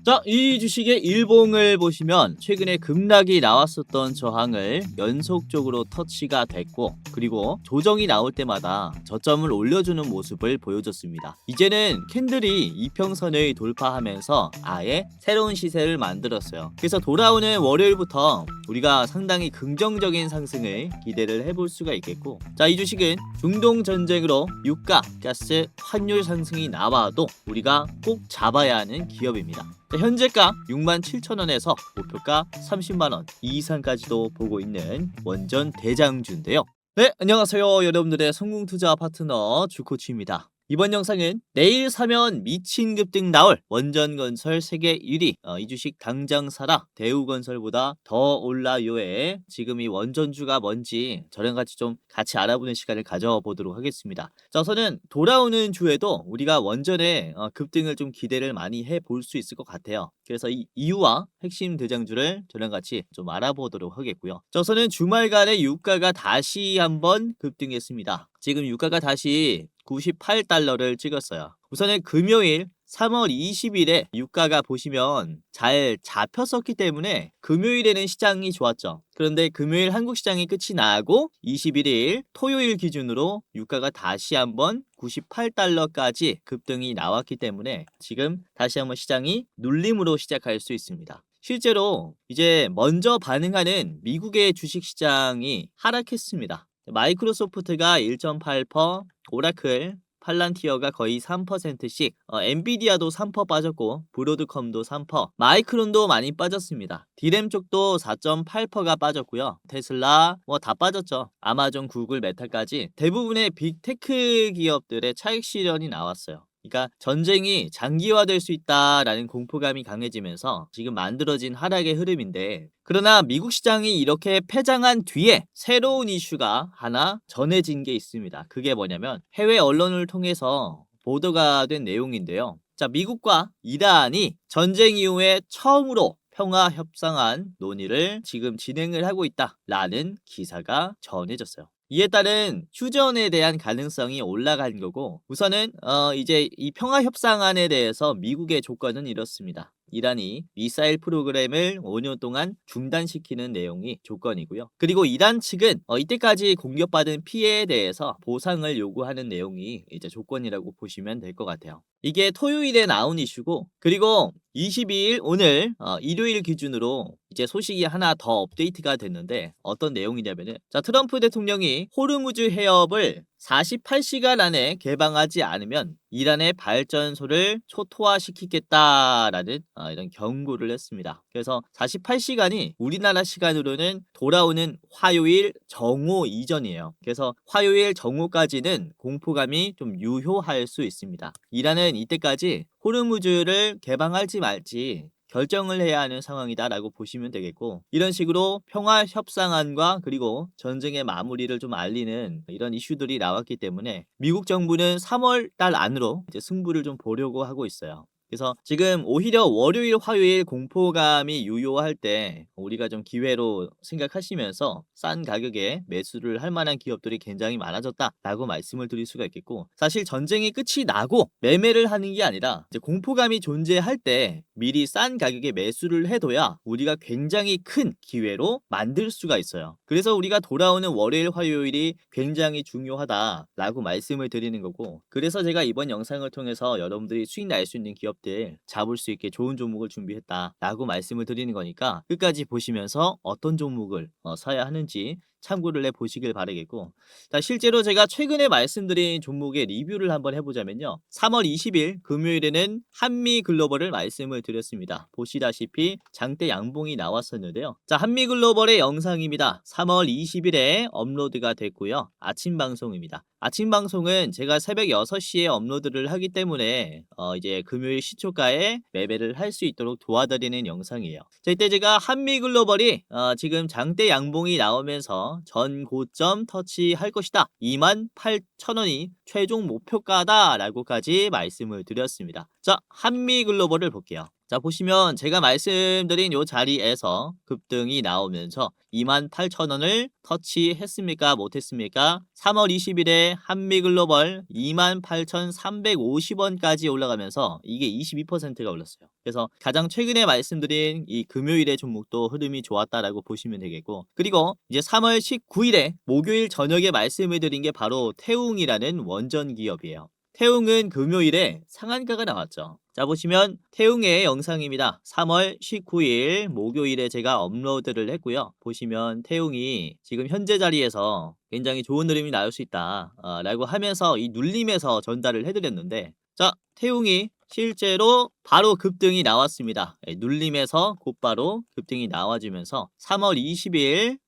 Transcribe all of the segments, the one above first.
자, 이 주식의 일봉을 보시면 최근에 급락이 나왔었던 저항을 연속적으로 터치가 됐고, 그리고 조정이 나올 때마다 저점을 올려주는 모습을 보여줬습니다. 이제는 캔들이 이평선을 돌파하면서 아예 새로운 시세를 만들었어요. 그래서 돌아오는 월요일부터 우리가 상당히 긍정적인 상승을 기대를 해볼 수가 있겠고, 자, 이 주식은 중동 전쟁으로 유가, 가스, 환율 상승이 나와도 우리가 꼭 잡아야 하는 기업입니다. 자, 현재가 67,000원에서 목표가 30만원 이상까지도 보고 있는 원전 대장주인데요. 네, 안녕하세요. 여러분들의 성공투자 파트너 주코치입니다. 이번 영상은 내일 사면 미친 급등 나올 원전건설 세계 1위, 이 주식 당장 사라, 대우건설보다 더 올라요에 지금 이 원전주가 뭔지 저랑 같이 알아보는 시간을 가져보도록 하겠습니다. 자, 우선은 돌아오는 주에도 우리가 원전의 급등을 좀 기대를 많이 해볼 수 있을 것 같아요. 그래서 이 이유와 핵심 대장주를 저랑 같이 좀 알아보도록 하겠고요. 자, 우선은 주말간에 유가가 다시 한번 급등했습니다. 지금 유가가 다시 98달러를 찍었어요. 우선은 금요일 3월 20일에 유가가 보시면 잘 잡혔었기 때문에 금요일에는 시장이 좋았죠. 그런데 금요일 한국 시장이 끝이 나고 21일 토요일 기준으로 유가가 다시 한번 98달러까지 급등이 나왔기 때문에 지금 다시 한번 시장이 눌림으로 시작할 수 있습니다. 실제로 이제 먼저 반응하는 미국의 주식시장이 하락했습니다. 마이크로소프트가 1.8%, 오라클, 팔란티어가 거의 3%씩, 엔비디아도 3% 빠졌고 브로드컴도 3%, 마이크론도 많이 빠졌습니다. 디램 쪽도 4.8%가 빠졌고요. 테슬라 다 빠졌죠. 아마존, 구글, 메타까지 대부분의 빅테크 기업들의 차익 실현이 나왔어요. 그러니까 전쟁이 장기화될 수 있다라는 공포감이 강해지면서 지금 만들어진 하락의 흐름인데, 그러나 미국 시장이 이렇게 패장한 뒤에 새로운 이슈가 하나 전해진 게 있습니다. 그게 뭐냐면 해외 언론을 통해서 보도가 된 내용인데요. 자, 미국과 이란이 전쟁 이후에 처음으로 평화 협상안 논의를 지금 진행을 하고 있다라는 기사가 전해졌어요. 이에 따른 휴전에 대한 가능성이 올라간 거고, 우선은 이제 이 평화 협상안에 대해서 미국의 조건은 이렇습니다. 이란이 미사일 프로그램을 5년 동안 중단시키는 내용이 조건이고요. 그리고 이란 측은 이때까지 공격받은 피해에 대해서 보상을 요구하는 내용이 이제 조건이라고 보시면 될 것 같아요. 이게 토요일에 나온 이슈고, 그리고 22일 오늘 일요일 기준으로 이제 소식이 하나 더 업데이트가 됐는데, 어떤 내용이냐면은, 자, 트럼프 대통령이 호르무즈 해협을 48시간 안에 개방하지 않으면 이란의 발전소를 초토화시키겠다라는 이런 경고를 했습니다. 그래서 48시간이 우리나라 시간으로는 돌아오는 화요일 정오 이전이에요. 그래서 화요일 정오까지는 공포감이 좀 유효할 수 있습니다. 이란은 이때까지 호르무즈를 개방할지 말지 결정을 해야 하는 상황이다라고 보시면 되겠고, 이런 식으로 평화협상안과 그리고 전쟁의 마무리를 좀 알리는 이런 이슈들이 나왔기 때문에 미국 정부는 3월 달 안으로 이제 승부를 좀 보려고 하고 있어요. 그래서 지금 오히려 월요일, 화요일 공포감이 유효할 때 우리가 좀 기회로 생각하시면서 싼 가격에 매수를 할 만한 기업들이 굉장히 많아졌다라고 말씀을 드릴 수가 있겠고, 사실 전쟁이 끝이 나고 매매를 하는 게 아니라 이제 공포감이 존재할 때 미리 싼 가격에 매수를 해둬야 우리가 굉장히 큰 기회로 만들 수가 있어요. 그래서 우리가 돌아오는 월요일, 화요일이 굉장히 중요하다라고 말씀을 드리는 거고, 그래서 제가 이번 영상을 통해서 여러분들이 수익 날 수 있는 기업들 잡을 수 있게 좋은 종목을 준비했다라고 말씀을 드리는 거니까 끝까지 보시면서 어떤 종목을 사야 하는지 참고를 해 보시길 바라겠고, 자, 실제로 제가 최근에 말씀드린 종목의 리뷰를 한번 해보자면요. 3월 20일 금요일에는 한미글로벌을 말씀을 드렸습니다. 보시다시피 장대 양봉이 나왔었는데요. 자, 한미글로벌의 영상입니다. 3월 20일에 업로드가 됐고요. 아침 방송입니다. 아침 방송은 제가 새벽 6시에 업로드를 하기 때문에 이제 금요일 시초가에 매매를 할 수 있도록 도와드리는 영상이에요. 자, 이때 제가 한미글로벌이 지금 장대 양봉이 나오면서 전 고점 터치할 것이다. 28,000원이 최종 목표가다 라고까지 말씀을 드렸습니다. 자, 한미글로벌을 볼게요. 자, 보시면 제가 말씀드린 요 자리에서 급등이 나오면서 28,000원을 터치했습니까? 못했습니까? 3월 20일에 한미글로벌 28,350원까지 올라가면서 이게 22%가 올랐어요. 그래서 가장 최근에 말씀드린 이 금요일의 종목도 흐름이 좋았다라고 보시면 되겠고, 그리고 이제 3월 19일에 목요일 저녁에 말씀을 드린 게 바로 태웅이라는 원전 기업이에요. 태웅은 금요일에 상한가가 나왔죠. 자, 보시면 태웅의 영상입니다. 3월 19일 목요일에 제가 업로드를 했고요. 보시면 태웅이 지금 현재 자리에서 굉장히 좋은 흐름이 나올 수 있다 라고 하면서 이 눌림에서 전달을 해드렸는데, 자, 태웅이 실제로 바로 급등이 나왔습니다. 눌림에서 곧바로 급등이 나와주면서 3월 20일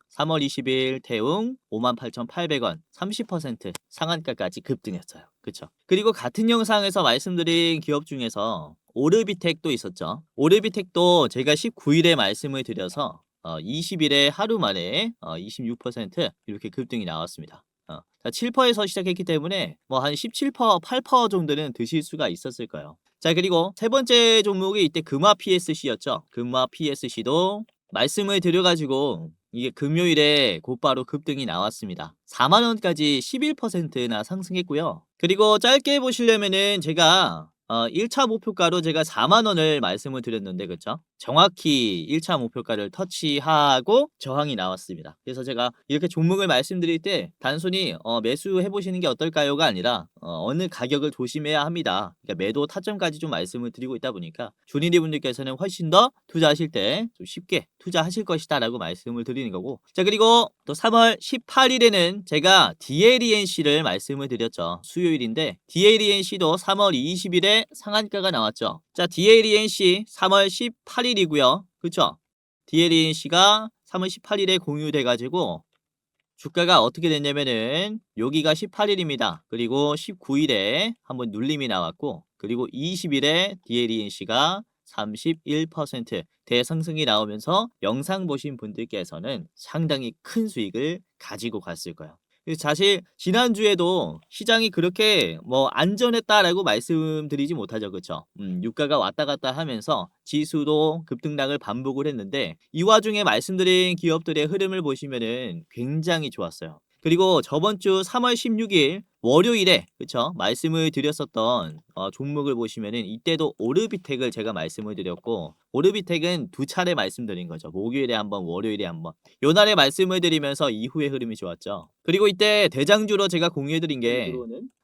태웅 58,800원 30% 상한가까지 급등했어요. 그쵸? 그리고 같은 영상에서 말씀드린 기업 중에서 오르비텍도 있었죠. 오르비텍도 제가 19일에 말씀을 드려서 20일에 하루 만에 26% 이렇게 급등이 나왔습니다. 자, 7%에서 시작했기 때문에 뭐 한 17%, 8% 정도는 드실 수가 있었을 거예요. 자, 그리고 세 번째 종목이 이때 금화 PSC였죠. 금화 PSC도 말씀을 드려가지고 이게 금요일에 곧바로 급등이 나왔습니다. 4만원까지 11%나 상승했고요. 그리고 짧게 보시려면은 제가 1차 목표가로 제가 4만원을 말씀을 드렸는데, 그쵸? 정확히 1차 목표가를 터치하고 저항이 나왔습니다. 그래서 제가 이렇게 종목을 말씀드릴 때 단순히 매수해 보시는 게 어떨까요가 아니라 어느 가격을 조심해야 합니다. 그러니까 매도 타점까지 좀 말씀을 드리고 있다 보니까 준이리 분들께서는 훨씬 더 투자하실 때 좀 쉽게 투자하실 것이다 라고 말씀을 드리는 거고, 자, 그리고 또 3월 18일에는 제가 DLENC를 말씀을 드렸죠. 수요일인데 DLENC도 3월 20일에 상한가가 나왔죠. 자, DLENC 3월 18일이고요. 그쵸? DLENC가 3월 18일에 공유돼가지고 주가가 어떻게 됐냐면은 여기가 18일입니다. 그리고 19일에 한번 눌림이 나왔고, 그리고 20일에 DLENC가 31% 대상승이 나오면서 영상 보신 분들께서는 상당히 큰 수익을 가지고 갔을 거예요. 사실 지난주에도 시장이 그렇게 뭐 안전했다라고 말씀드리지 못하죠. 그쵸? 유가가 왔다 갔다 하면서 지수도 급등락을 반복을 했는데, 이 와중에 말씀드린 기업들의 흐름을 보시면은 굉장히 좋았어요. 그리고 저번 주 3월 16일 월요일에, 그쵸? 말씀을 드렸었던 종목을 보시면은 이때도 오르비텍을 제가 말씀을 드렸고, 오르비텍은 두 차례 말씀드린 거죠. 목요일에 한번, 월요일에 한번. 요 날에 말씀을 드리면서 이후의 흐름이 좋았죠. 그리고 이때 대장주로 제가 공유해드린 게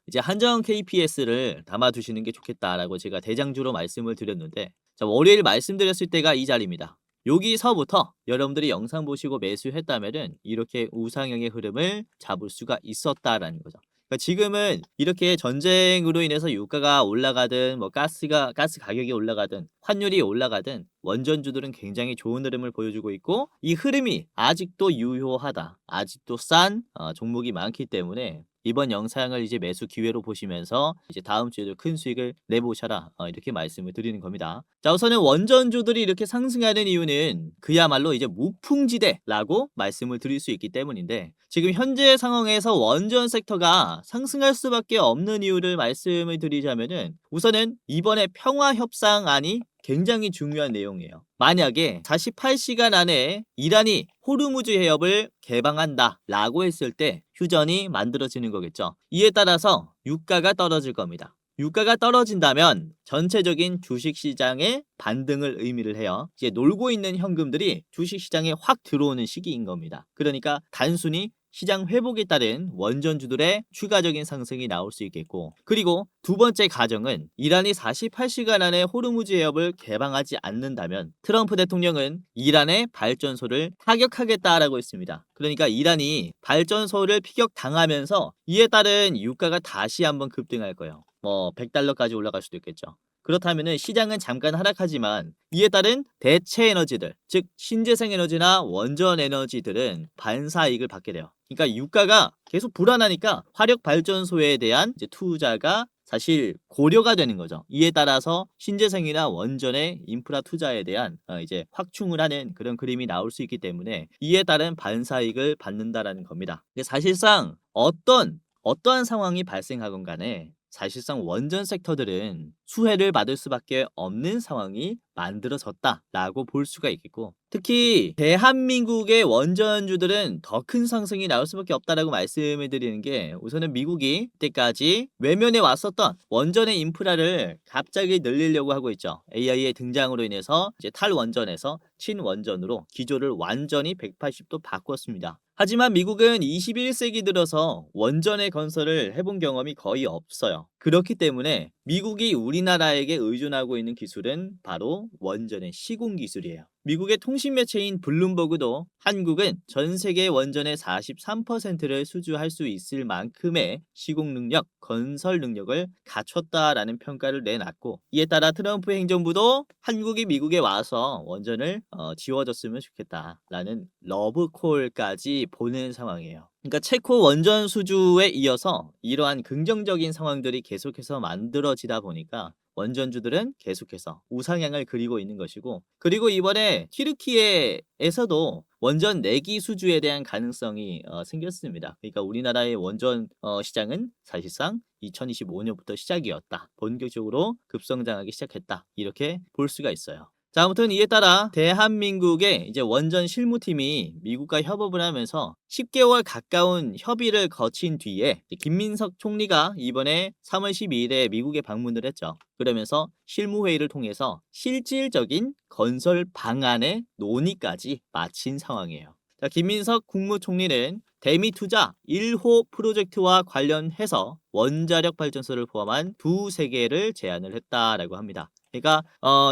이제 한정 KPS를 담아두시는 게 좋겠다라고 제가 대장주로 말씀을 드렸는데, 자, 월요일 말씀드렸을 때가 이 자리입니다. 여기서부터 여러분들이 영상 보시고 매수했다면은 이렇게 우상향의 흐름을 잡을 수가 있었다라는 거죠. 그러니까 지금은 이렇게 전쟁으로 인해서 유가가 올라가든 뭐 가스 가격이 올라가든 환율이 올라가든 원전주들은 굉장히 좋은 흐름을 보여주고 있고, 이 흐름이 아직도 유효하다, 아직도 싼 종목이 많기 때문에 이번 영상을 이제 매수 기회로 보시면서 이제 다음 주에도 큰 수익을 내보셔라 이렇게 말씀을 드리는 겁니다. 자, 우선은 원전주들이 이렇게 상승하는 이유는 그야말로 이제 무풍지대라고 말씀을 드릴 수 있기 때문인데, 지금 현재 상황에서 원전 섹터가 상승할 수밖에 없는 이유를 말씀을 드리자면은, 우선은 이번에 평화협상안이 굉장히 중요한 내용이에요. 만약에 48시간 안에 이란이 호르무즈 해협을 개방한다 라고 했을 때 휴전이 만들어지는 거겠죠. 이에 따라서 유가가 떨어질 겁니다. 유가가 떨어진다면 전체적인 주식시장의 반등을 의미를 해요. 이제 놀고 있는 현금들이 주식시장에 확 들어오는 시기인 겁니다. 그러니까 단순히 시장 회복에 따른 원전주들의 추가적인 상승이 나올 수 있겠고, 그리고 두 번째 가정은 이란이 48시간 안에 호르무즈 해협을 개방하지 않는다면 트럼프 대통령은 이란의 발전소를 타격하겠다라고 했습니다. 그러니까 이란이 발전소를 피격당하면서 이에 따른 유가가 다시 한번 급등할 거예요. 뭐 100달러까지 올라갈 수도 있겠죠. 그렇다면 시장은 잠깐 하락하지만 이에 따른 대체 에너지들, 즉 신재생 에너지나 원전 에너지들은 반사이익을 받게 돼요. 그러니까 유가가 계속 불안하니까 화력 발전소에 대한 이제 투자가 사실 고려가 되는 거죠. 이에 따라서 신재생이나 원전의 인프라 투자에 대한 이제 확충을 하는 그런 그림이 나올 수 있기 때문에 이에 따른 반사이익을 받는다라는 겁니다. 근데 사실상 어떠한 상황이 발생하건 간에 사실상 원전 섹터들은 수혜를 받을 수밖에 없는 상황이 만들어졌다라고 볼 수가 있겠고, 특히 대한민국의 원전주들은 더 큰 상승이 나올 수밖에 없다라고 말씀을 드리는 게, 우선은 미국이 그때까지 외면해 왔었던 원전의 인프라를 갑자기 늘리려고 하고 있죠. AI의 등장으로 인해서 이제 탈원전에서 친원전으로 기조를 완전히 180도 바꿨습니다. 하지만 미국은 21세기 들어서 원전의 건설을 해본 경험이 거의 없어요. 그렇기 때문에 미국이 우리나라에게 의존하고 있는 기술은 바로 원전의 시공 기술이에요. 미국의 통신 매체인 블룸버그도 한국은 전 세계 원전의 43%를 수주할 수 있을 만큼의 시공 능력, 건설 능력을 갖췄다라는 평가를 내놨고, 이에 따라 트럼프 행정부도 한국이 미국에 와서 원전을 지워줬으면 좋겠다라는 러브콜까지 보낸 상황이에요. 그러니까 체코 원전 수주에 이어서 이러한 긍정적인 상황들이 계속해서 만들어지다 보니까 원전주들은 계속해서 우상향을 그리고 있는 것이고, 그리고 이번에 튀르키예에서도 원전 내기 수주에 대한 가능성이 생겼습니다. 그러니까 우리나라의 원전 시장은 사실상 2025년부터 시작이었다. 본격적으로 급성장하기 시작했다. 이렇게 볼 수가 있어요. 자, 아무튼 이에 따라 대한민국의 이제 원전 실무팀이 미국과 협업을 하면서 10개월 가까운 협의를 거친 뒤에 김민석 총리가 이번에 3월 12일에 미국에 방문을 했죠. 그러면서 실무회의를 통해서 실질적인 건설 방안의 논의까지 마친 상황이에요. 자, 김민석 국무총리는 대미투자 1호 프로젝트와 관련해서 원자력 발전소를 포함한 두세 개를 제안을 했다라고 합니다. 그러니까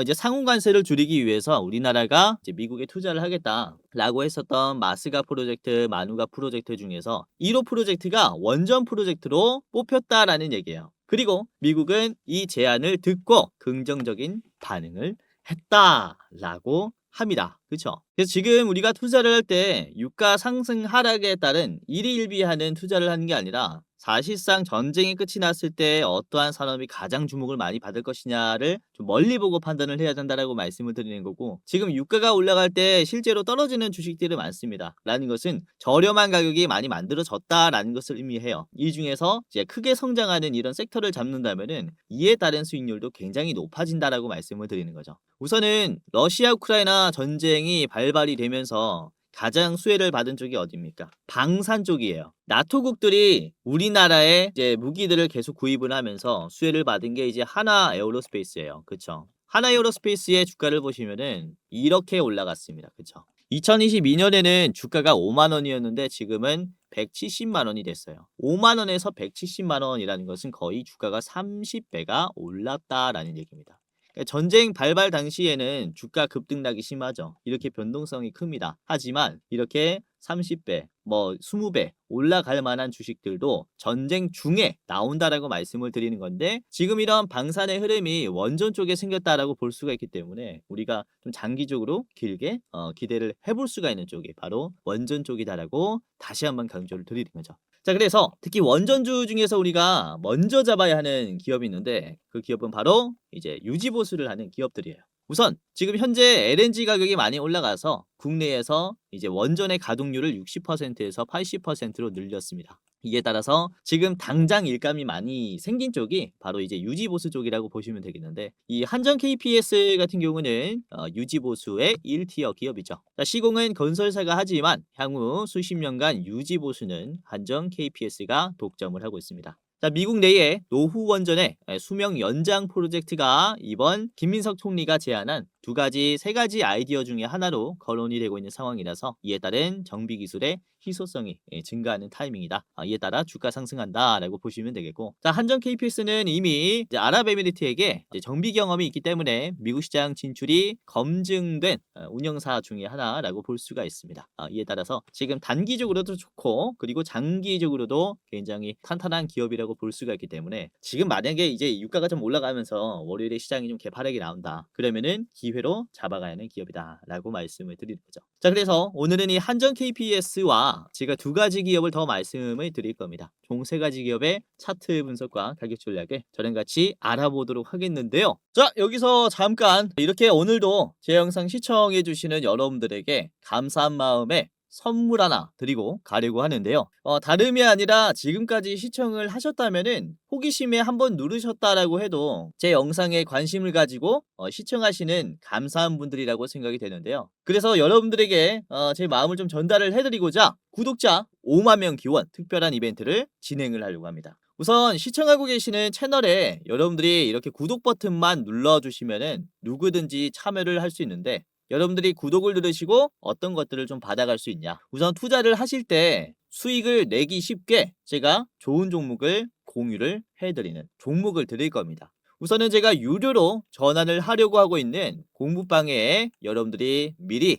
이제 상호 관세를 줄이기 위해서 우리나라가 이제 미국에 투자를 하겠다라고 했었던 마스가 프로젝트, 마누가 프로젝트 중에서 1호 프로젝트가 원전 프로젝트로 뽑혔다라는 얘기예요. 그리고 미국은 이 제안을 듣고 긍정적인 반응을 했다라고 합니다. 그렇죠? 그래서 지금 우리가 투자를 할 때 유가 상승 하락에 따른 일희일비하는 투자를 하는 게 아니라, 사실상 전쟁이 끝이 났을 때 어떠한 산업이 가장 주목을 많이 받을 것이냐를 좀 멀리 보고 판단을 해야 된다라고 말씀을 드리는 거고, 지금 유가가 올라갈 때 실제로 떨어지는 주식들이 많습니다. 라는 것은 저렴한 가격이 많이 만들어졌다라는 것을 의미해요. 이 중에서 이제 크게 성장하는 이런 섹터를 잡는다면은 이에 따른 수익률도 굉장히 높아진다라고 말씀을 드리는 거죠. 우선은 러시아 우크라이나 전쟁이 발발이 되면서 가장 수혜를 받은 쪽이 어디입니까? 방산 쪽이에요. 나토국들이 우리나라에 이제 무기들을 계속 구입을 하면서 수혜를 받은 게 이제 하나 에어로스페이스예요. 그쵸? 하나 에어로스페이스의 주가를 보시면은 이렇게 올라갔습니다. 그쵸? 2022년에는 주가가 5만 원이었는데 지금은 170만 원이 됐어요. 5만 원에서 170만 원이라는 것은 거의 주가가 30배가 올랐다라는 얘기입니다. 전쟁 발발 당시에는 주가 급등락이 심하죠. 이렇게 변동성이 큽니다. 하지만 이렇게 30배, 뭐 20배 올라갈 만한 주식들도 전쟁 중에 나온다라고 말씀을 드리는 건데, 지금 이런 방산의 흐름이 원전 쪽에 생겼다라고 볼 수가 있기 때문에 우리가 좀 장기적으로 길게 기대를 해볼 수가 있는 쪽이 바로 원전 쪽이다라고 다시 한번 강조를 드리는 거죠. 자, 그래서 특히 원전주 중에서 우리가 먼저 잡아야 하는 기업이 있는데, 그 기업은 바로 이제 유지보수를 하는 기업들이에요. 우선 지금 현재 LNG 가격이 많이 올라가서 국내에서 이제 원전의 가동률을 60%에서 80%로 늘렸습니다. 이에 따라서 지금 당장 일감이 많이 생긴 쪽이 바로 이제 유지보수 쪽이라고 보시면 되겠는데, 이 한전 KPS 같은 경우는 유지보수의 1티어 기업이죠. 자, 시공은 건설사가 하지만 향후 수십 년간 유지보수는 한전 KPS가 독점을 하고 있습니다. 자, 미국 내에 노후 원전의 수명 연장 프로젝트가 이번 김민석 총리가 제안한 세 가지 아이디어 중에 하나로 거론이 되고 있는 상황이라서, 이에 따른 정비 기술의 희소성이 증가하는 타이밍이다. 이에 따라 주가 상승한다라고 보시면 되겠고, 자, 한전 KPS는 이미 이제 아랍에미리트에게 이제 정비 경험이 있기 때문에 미국 시장 진출이 검증된 운영사 중에 하나라고 볼 수가 있습니다. 이에 따라서 지금 단기적으로도 좋고, 그리고 장기적으로도 굉장히 탄탄한 기업이라고 볼 수가 있기 때문에, 지금 만약에 이제 유가가 좀 올라가면서 월요일에 시장이 좀 개파락이 나온다, 그러면은 기회로 잡아가야 하는 기업이다 라고 말씀을 드리는 거죠. 자, 그래서 오늘은 이 한전 KPS와 제가 두 가지 기업을 더 말씀을 드릴 겁니다. 총 세 가지 기업의 차트 분석과 가격 전략을 저랑 같이 알아보도록 하겠는데요. 자, 여기서 잠깐 이렇게 오늘도 제 영상 시청해 주시는 여러분들에게 감사한 마음에 선물 하나 드리고 가려고 하는데요. 다름이 아니라 지금까지 시청을 하셨다면은 호기심에 한번 누르셨다라고 해도 제 영상에 관심을 가지고 시청하시는 감사한 분들이라고 생각이 되는데요. 그래서 여러분들에게 제 마음을 좀 전달을 해드리고자 구독자 5만 명 기원 특별한 이벤트를 진행을 하려고 합니다. 우선 시청하고 계시는 채널에 여러분들이 이렇게 구독 버튼만 눌러주시면은 누구든지 참여를 할 수 있는데, 여러분들이 구독을 누르시고 어떤 것들을 좀 받아갈 수 있냐, 우선 투자를 하실 때 수익을 내기 쉽게 제가 좋은 종목을 공유를 해드리는 종목을 드릴 겁니다. 우선은 제가 유료로 전환을 하려고 하고 있는 공부방에 여러분들이 미리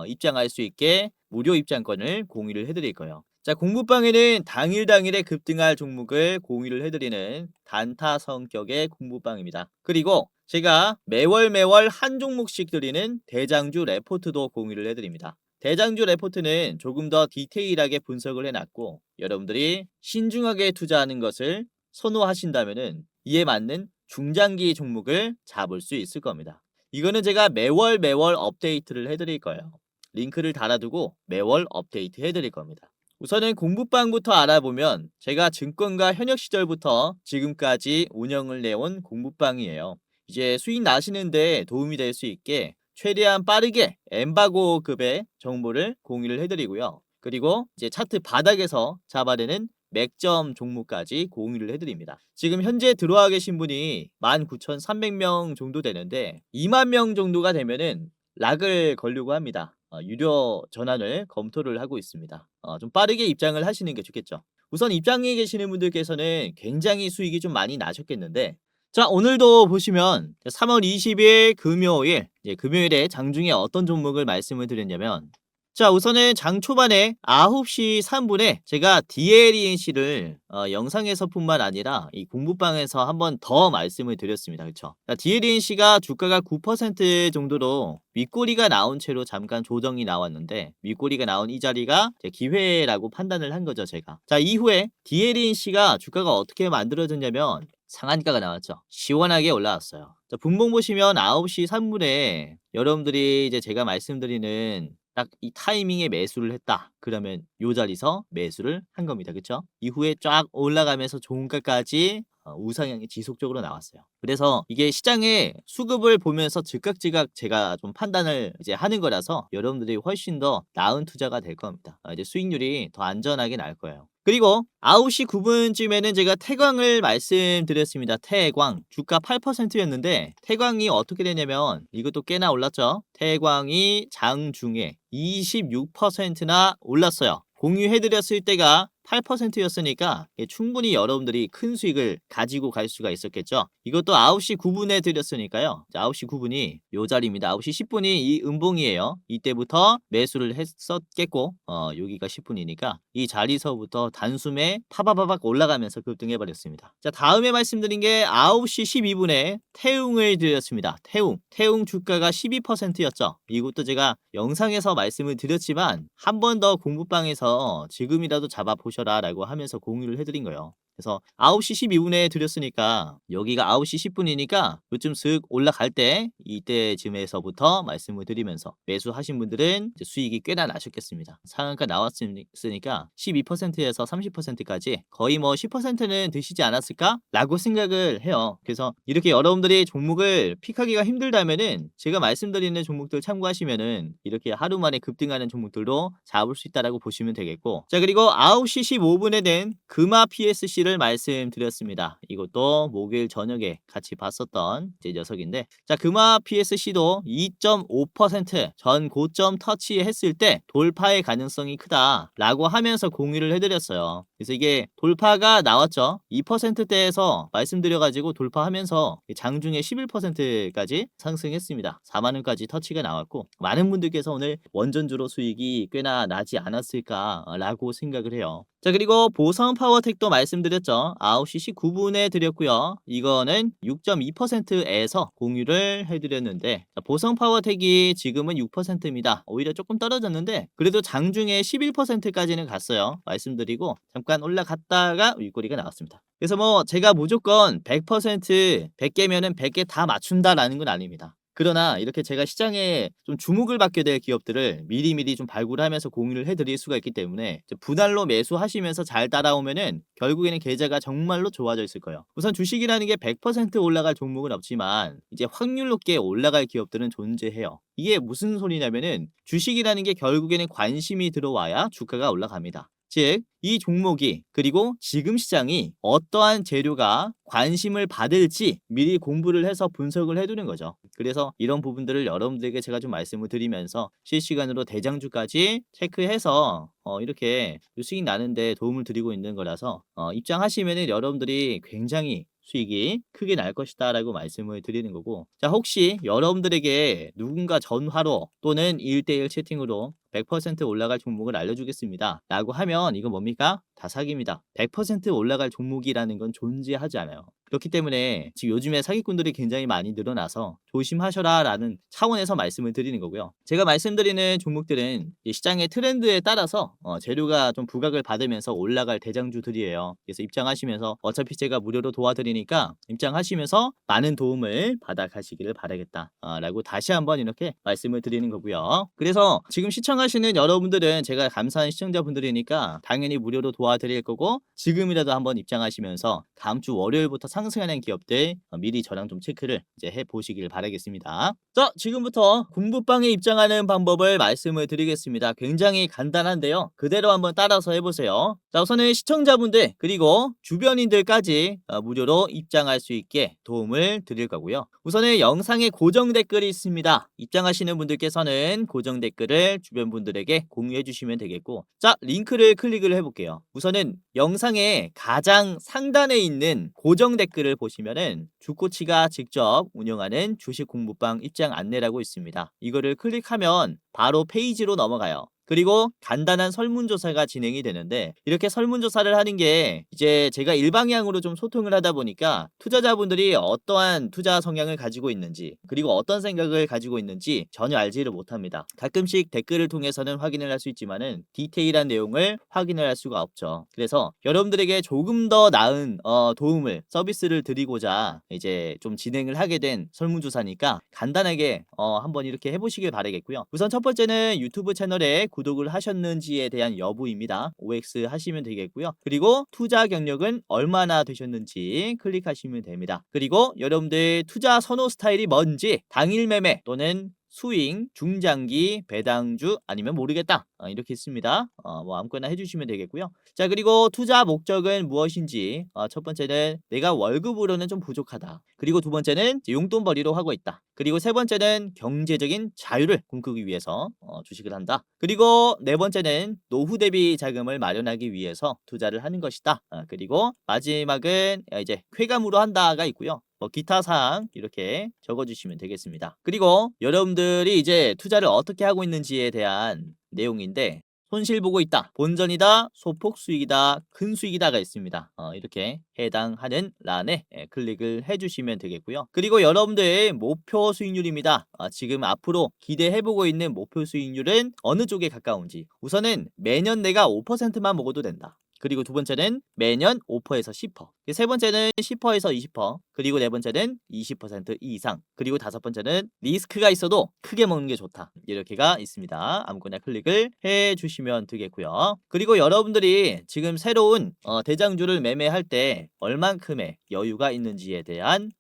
입장할 수 있게 무료 입장권을 공유를 해드릴 거예요. 자, 공부방에는 당일에 급등할 종목을 공유를 해드리는 단타 성격의 공부방입니다. 그리고 제가 매월 한 종목씩 드리는 대장주 레포트도 공유를 해드립니다. 대장주 레포트는 조금 더 디테일하게 분석을 해놨고, 여러분들이 신중하게 투자하는 것을 선호하신다면은 이에 맞는 중장기 종목을 잡을 수 있을 겁니다. 이거는 제가 매월 업데이트를 해드릴 거예요. 링크를 달아두고 매월 업데이트 해드릴 겁니다. 우선은 공부방부터 알아보면 제가 증권가 현역 시절부터 지금까지 운영을 내온 공부방이에요. 이제 수익 나시는데 도움이 될 수 있게 최대한 빠르게 엠바고급의 정보를 공유를 해드리고요. 그리고 이제 차트 바닥에서 잡아내는 맥점 종목까지 공유를 해드립니다. 지금 현재 들어와 계신 분이 19,300명 정도 되는데 2만 명 정도가 되면은 락을 걸려고 합니다. 유료 전환을 검토를 하고 있습니다. 좀 빠르게 입장을 하시는 게 좋겠죠. 우선 입장에 계시는 분들께서는 굉장히 수익이 좀 많이 나셨겠는데, 자, 오늘도 보시면 3월 20일 금요일, 금요일에 장중에 어떤 종목을 말씀을 드렸냐면, 자, 우선은 장 초반에 9시 3분에 제가 DLENC를 영상에서뿐만 아니라 이 공부방에서 한번 더 말씀을 드렸습니다. 그렇죠? DLENC가 주가가 9% 정도로 윗꼬리가 나온 채로 잠깐 조정이 나왔는데, 윗꼬리가 나온 이 자리가 기회라고 판단을 한 거죠, 제가. 자, 이후에 DLENC가 주가가 어떻게 만들어졌냐면 상한가가 나왔죠. 시원하게 올라왔어요. 자, 분봉 보시면 9시 3분에 여러분들이 이제 제가 말씀드리는 딱 이 타이밍에 매수를 했다, 그러면 요 자리에서 매수를 한 겁니다. 그쵸? 이후에 쫙 올라가면서 종가까지 우상향이 지속적으로 나왔어요. 그래서 이게 시장의 수급을 보면서 즉각 제가 좀 판단을 이제 하는 거라서 여러분들이 훨씬 더 나은 투자가 될 겁니다. 이제 수익률이 더 안전하게 날 거예요. 그리고 9시 9분쯤에는 제가 태광을 말씀드렸습니다. 태광 주가 8%였는데 태광이 어떻게 되냐면 이것도 꽤나 올랐죠. 태광이 장중에 26%나 올랐어요. 공유해드렸을 때가 8%였으니까 충분히 여러분들이 큰 수익을 가지고 갈 수가 있었겠죠. 이것도 9시 9분에 드렸으니까요. 9시 9분이 요 자리입니다. 9시 10분이 이 음봉이에요. 이때부터 매수를 했었겠고 여기가 10분이니까 이 자리서부터 단숨에 파바바박 올라가면서 급등해버렸습니다. 자, 다음에 말씀드린 게 9시 12분에 태웅을 드렸습니다. 태웅 주가가 12%였죠. 이것도 제가 영상에서 말씀을 드렸지만 한 번 더 공부방에서 지금이라도 잡아보셔라 라고 하면서 공유를 해드린 거예요. 그래서 9시 12분에 드렸으니까 여기가 9시 10분이니까 요즘 슥 올라갈 때 이때쯤에서부터 말씀을 드리면서 매수하신 분들은 이제 수익이 꽤나 나셨겠습니다. 상한가 나왔으니까 12%에서 30%까지 거의 뭐 10%는 드시지 않았을까? 라고 생각을 해요. 그래서 이렇게 여러분들이 종목을 픽하기가 힘들다면은 제가 말씀드리는 종목들 참고하시면은 이렇게 하루 만에 급등하는 종목들도 잡을 수 있다라고 보시면 되겠고, 자, 그리고 9시 15분에 된 금화 PSC를 말씀드렸습니다. 이것도 목요일 저녁에 같이 봤었던 제 녀석인데, 자, 금화 PSC도 2.5% 전 고점 터치했을 때 돌파의 가능성이 크다라고 하면서 공유를 해드렸어요. 그래서 이게 돌파가 나왔죠. 2%대에서 말씀드려가지고 돌파하면서 장중에 11%까지 상승했습니다. 4만원까지 터치가 나왔고 많은 분들께서 오늘 원전주로 수익이 꽤나 나지 않았을까라고 생각을 해요. 자, 그리고 보성 파워텍도 말씀드렸죠. 9시 19분에 드렸고요. 이거는 6.2%에서 공유를 해드렸는데, 보성 파워텍이 지금은 6%입니다. 오히려 조금 떨어졌는데 그래도 장중에 11%까지는 갔어요. 말씀드리고 잠깐 올라갔다가 윗꼬리가 나왔습니다. 그래서 뭐 제가 무조건 100% 100개면은 100개 다 맞춘다라는 건 아닙니다. 그러나 이렇게 제가 시장에 좀 주목을 받게 될 기업들을 미리미리 좀 발굴하면서 공유를 해드릴 수가 있기 때문에 분할로 매수하시면서 잘 따라오면은 결국에는 계좌가 정말로 좋아져 있을 거예요. 우선 주식이라는 게 100% 올라갈 종목은 없지만 이제 확률 높게 올라갈 기업들은 존재해요. 이게 무슨 소리냐면은 주식이라는 게 결국에는 관심이 들어와야 주가가 올라갑니다. 즉, 이 종목이 그리고 지금 시장이 어떠한 재료가 관심을 받을지 미리 공부를 해서 분석을 해두는 거죠. 그래서 이런 부분들을 여러분들에게 제가 좀 말씀을 드리면서 실시간으로 대장주까지 체크해서 이렇게 수익 나는데 도움을 드리고 있는 거라서 입장하시면은 여러분들이 굉장히 수익이 크게 날 것이다 라고 말씀을 드리는 거고, 자, 혹시 여러분들에게 누군가 전화로 또는 1대1 채팅으로 100% 올라갈 종목을 알려주겠습니다 라고 하면 이건 뭡니까? 다 사기입니다. 100% 올라갈 종목이라는 건 존재하지 않아요. 그렇기 때문에 지금 요즘에 사기꾼들이 굉장히 많이 늘어나서 조심하셔라 라는 차원에서 말씀을 드리는 거고요. 제가 말씀드리는 종목들은 이 시장의 트렌드에 따라서 재료가 좀 부각을 받으면서 올라갈 대장주들이에요. 그래서 입장하시면서 어차피 제가 무료로 도와드리니까 입장하시면서 많은 도움을 받아 가시기를 바라겠다 라고 다시 한번 이렇게 말씀을 드리는 거고요. 그래서 지금 시청하시는 여러분들은 제가 감사한 시청자분들이니까 당연히 무료로 도와드릴 거고, 지금이라도 한번 입장하시면서 다음 주 월요일부터 상승하는 기업들 미리 저랑 좀 체크를 이제 해보시길 바라겠습니다. 자, 지금부터 공부방에 입장하는 방법을 말씀을 드리겠습니다. 굉장히 간단한데요. 그대로 한번 따라서 해보세요. 자, 우선은 시청자분들 그리고 주변인들까지 무료로 입장할 수 있게 도움을 드릴 거고요. 우선은 영상에 고정 댓글이 있습니다. 입장하시는 분들께서는 고정 댓글을 주변 분들에게 공유해 주시면 되겠고, 자, 링크를 클릭을 해볼게요. 우선은 영상의 가장 상단에 있는 고정 댓글을 보시면은 주코치가 직접 운영하는 주식 공부방 입장 안내라고 있습니다. 이거를 클릭하면 바로 페이지로 넘어가요. 그리고 간단한 설문조사가 진행이 되는데, 이렇게 설문조사를 하는 게 이제 제가 일방향으로 좀 소통을 하다 보니까 투자자분들이 어떠한 투자 성향을 가지고 있는지 그리고 어떤 생각을 가지고 있는지 전혀 알지를 못합니다. 가끔씩 댓글을 통해서는 확인을 할 수 있지만은 디테일한 내용을 확인을 할 수가 없죠. 그래서 여러분들에게 조금 더 나은 도움을 서비스를 드리고자 이제 좀 진행을 하게 된 설문조사니까 간단하게 한번 이렇게 해보시길 바라겠고요. 우선 첫 번째는 유튜브 채널에 구독을 하셨는지에 대한 여부입니다. OX 하시면 되겠고요. 그리고 투자 경력은 얼마나 되셨는지 클릭하시면 됩니다. 그리고 여러분들 투자 선호 스타일이 뭔지, 당일 매매 또는 스윙, 중장기, 배당주 아니면 모르겠다 이렇게 있습니다. 뭐 아무거나 해주시면 되겠고요. 자, 그리고 투자 목적은 무엇인지, 첫 번째는 내가 월급으로는 좀 부족하다. 그리고 두 번째는 용돈벌이로 하고 있다. 그리고 세 번째는 경제적인 자유를 꿈꾸기 위해서 주식을 한다. 그리고 네 번째는 노후 대비 자금을 마련하기 위해서 투자를 하는 것이다. 그리고 마지막은 이제 쾌감으로 한다가 있고요. 기타 사항 이렇게 적어주시면 되겠습니다. 그리고 여러분들이 이제 투자를 어떻게 하고 있는지에 대한 내용인데, 손실 보고 있다, 본전이다, 소폭 수익이다, 큰 수익이다가 있습니다. 이렇게 해당하는 란에 클릭을 해주시면 되겠고요. 그리고 여러분들의 목표 수익률입니다. 지금 앞으로 기대해보고 있는 목표 수익률은 어느 쪽에 가까운지, 우선은 매년 내가 5%만 먹어도 된다. 그리고 두 번째는 매년 5%에서 10%, 세 번째는 10%에서 20%, 그리고 네 번째는 20% 이상, 그리고 다섯 번째는 리스크가 있어도 크게 먹는 게 좋다. 이렇게가 있습니다. 아무거나 클릭을 해주시면 되겠고요. 그리고 여러분들이 지금 새로운 대장주를 매매할 때 얼만큼의 여유가 있는지에 대한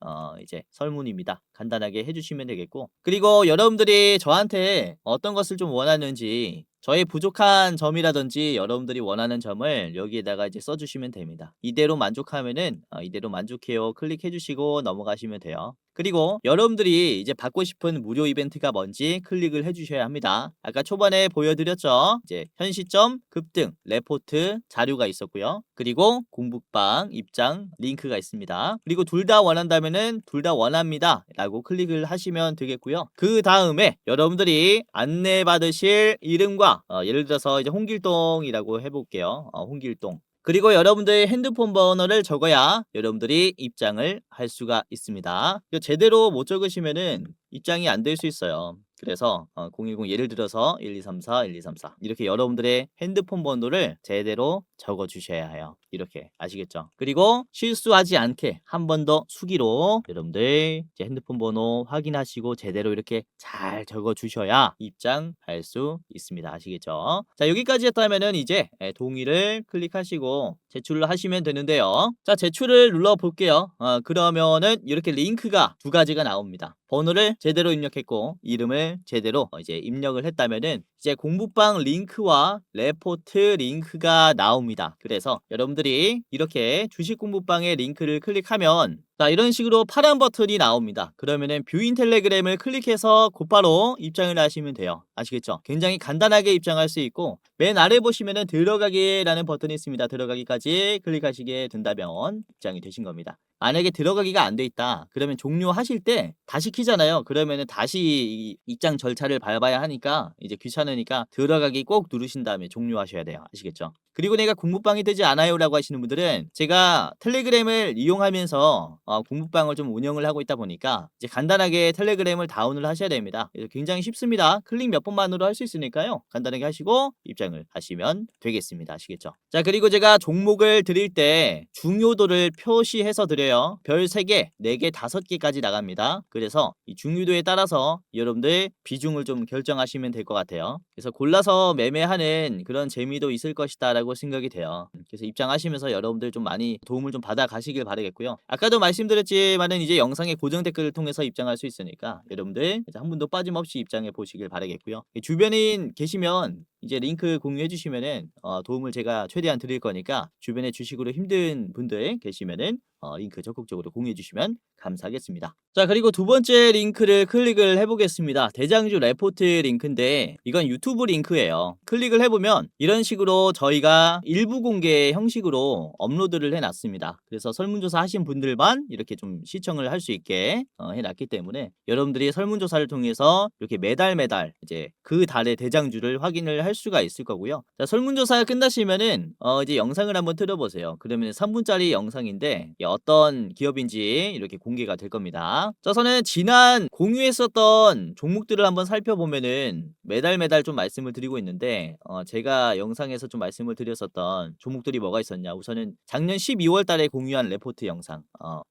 이제 설문입니다. 간단하게 해주시면 되겠고, 그리고 여러분들이 저한테 어떤 것을 좀 원하는지, 저의 부족한 점이라든지 여러분들이 원하는 점을 여기에다가 이제 써주시면 됩니다. 이대로 만족하면은 이대로 만족해요 클릭해 주시고 넘어가시면 돼요. 그리고 여러분들이 이제 받고 싶은 무료 이벤트가 뭔지 클릭을 해주셔야 합니다. 아까 초반에 보여드렸죠. 이제 현 시점, 급등, 레포트, 자료가 있었고요. 그리고 공부방 입장 링크가 있습니다. 그리고 둘 다 원한다면은 둘 다 원합니다 라고 클릭을 하시면 되겠고요. 그 다음에 여러분들이 안내받으실 이름과 예를 들어서 이제 홍길동이라고 해볼게요. 홍길동. 그리고 여러분들의 핸드폰 번호를 적어야 여러분들이 입장을 할 수가 있습니다. 제대로 못 적으시면은 입장이 안 될 수 있어요. 그래서 010 예를 들어서 1234, 1234 이렇게 여러분들의 핸드폰 번호를 제대로 적어 주셔야 해요. 이렇게 아시겠죠? 그리고 실수하지 않게 한 번 더 수기로 여러분들 이제 핸드폰 번호 확인하시고 제대로 이렇게 잘 적어 주셔야 입장할 수 있습니다. 아시겠죠? 자, 여기까지 했다면은 이제 동의를 클릭하시고 제출을 하시면 되는데요. 자, 제출을 눌러 볼게요. 그러면은 이렇게 링크가 두 가지가 나옵니다. 번호를 제대로 입력했고 이름을 제대로 이제 입력을 했다면은 이제 공부방 링크와 레포트 링크가 나옵니다. 그래서 여러분들이 이렇게 주식 공부방의 링크를 클릭하면 자, 이런 식으로 파란 버튼이 나옵니다. 그러면은 뷰인 텔레그램을 클릭해서 곧바로 입장을 하시면 돼요. 아시겠죠? 굉장히 간단하게 입장할 수 있고 맨 아래 보시면은 들어가기라는 버튼이 있습니다. 들어가기까지 클릭하시게 된다면 입장이 되신 겁니다. 만약에 들어가기가 안 돼 있다. 그러면 종료하실 때 다시 키잖아요. 그러면은 다시 이 입장 절차를 밟아야 하니까 이제 귀찮으니까 들어가기 꼭 누르신 다음에 종료하셔야 돼요. 아시겠죠? 그리고 내가 공부방이 되지 않아요라고 하시는 분들은 제가 텔레그램을 이용하면서 공부방을 좀 운영을 하고 있다 보니까 이제 간단하게 텔레그램을 다운을 하셔야 됩니다. 그래서 굉장히 쉽습니다. 클릭 몇 번만으로 할 수 있으니까요. 간단하게 하시고 입장을 하시면 되겠습니다. 아시겠죠? 자, 그리고 제가 종목을 드릴 때 중요도를 표시해서 드려요. 별 3개, 4개, 5개까지 나갑니다. 그래서 이 중요도에 따라서 여러분들 비중을 좀 결정하시면 될 것 같아요. 그래서 골라서 매매하는 그런 재미도 있을 것이다 라고 생각이 돼요. 그래서 입장하시면서 여러분들 좀 많이 도움을 좀 받아 가시길 바라겠고요. 아까도 말씀드렸지만은 이제 영상의 고정 댓글을 통해서 입장할 수 있으니까 여러분들 한 분도 빠짐없이 입장해 보시길 바라겠고요. 주변인 계시면 이제 링크 공유해 주시면은 도움을 제가 최대한 드릴 거니까 주변에 주식으로 힘든 분들 계시면은 링크 적극적으로 공유해 주시면 감사하겠습니다. 자, 그리고 두 번째 링크를 클릭을 해보겠습니다. 대장주 레포트 링크인데 이건 유튜브 링크예요. 클릭을 해보면 이런 식으로 저희가 일부 공개 형식으로 업로드를 해놨습니다. 그래서 설문조사 하신 분들만 이렇게 좀 시청을 할 수 있게 해놨기 때문에 여러분들이 설문조사를 통해서 이렇게 매달 이제 그 달의 대장주를 확인을 할 수가 있을 거고요. 자, 설문조사 끝나시면은 이제 영상을 한번 틀어보세요. 그러면 3분짜리 영상인데 어떤 기업인지 이렇게 공개가 될 겁니다. 자, 저는 지난 공유했었던 종목들을 한번 살펴보면은 매달 좀 말씀을 드리고 있는데 제가 영상에서 좀 말씀을 드렸었던 종목들이 뭐가 있었냐. 우선은 작년 12월 달에 공유한 레포트 영상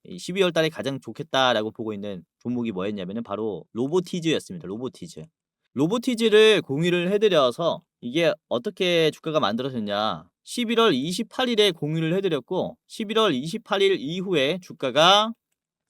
이 12월 달에 가장 좋겠다라고 보고 있는 종목이 뭐였냐면은 바로 로보티즈였습니다. 로보티즈를 공유를 해드려서 이게 어떻게 주가가 만들어졌냐. 11월 28일에 공유를 해드렸고 11월 28일 이후에 주가가